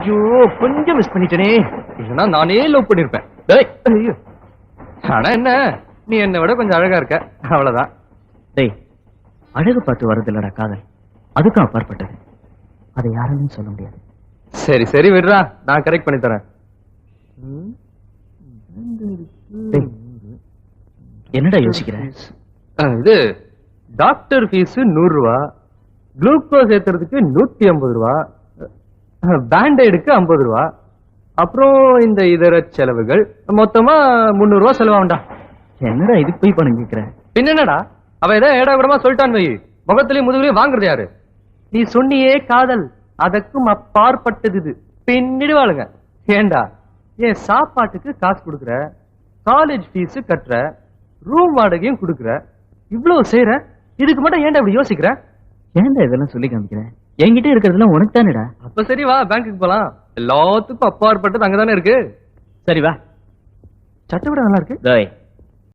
ஐயோ கொஞ்சம் மிஸ் பண்ணிட்டேனே. இல்லைன்னா நானே லவ் பண்ணிருப்பேன். ஐயோ ஆனா என்ன, நீ என்னை விட கொஞ்சம் அழகா இருக்க, அவ்வளவுதான். டேய், அழகு பார்த்து வரது இல்லடா காதல், அதுக்கும் அப்பாற்பட்டது. அதை யாருன்னு சொல்ல முடியாது. சரி சரி விடுறா, நான் கரெக்ட் பண்ணி தரேன். டேய், என்னடா யோசிக்கிற? இது டாக்டர் ஃபீஸ் 100 ரூபா, குளுக்கோஸ் ஏத்துறதுக்கு 150 ரூபா, பேண்டைடுக்கு 50 ரூபா, அப்புறம் இந்த இதர செலவுகள் மொத்தமா 300 ரூபா செலவாகும்டா. என்னடா இதுக்கு போய் பணம் கேட்கிற? பின்ன என்னடா, அவ ஏதோ ஏடா கூடமா சொல்லிட்டான் வை, முகத்திலேயே முதுகுலயும் வாங்குறது யாரு? நீ சொன்னியே காதல், அதற்கும் அப்பாற்பட்டது இது. பின்னிடுவாளுங்க. ஏண்டா, ஏன் சாப்பாட்டுக்கு காசு கொடுக்குற, காலேஜ் ஃபீஸ் கட்டுற, ரூம் வாடகையும் கொடுக்குற, இவ்வளவு செய்யற, இதுக்கு மட்டும் ஏன்டா இப்படி யோசிக்கிற? ஏன்டா இதெல்லாம் சொல்லி காமிக்கிறேன்? என்கிட்ட இருக்கிறதுலாம் உனக்கு தானேடா. அப்ப சரி வா, பேங்க்குக்கு போலாம். எல்லாத்துக்கும் அப்பாற்பட்டது அங்கதானே இருக்கு. சரி வா. சட்டை விட நல்லா இருக்கு. டேய்,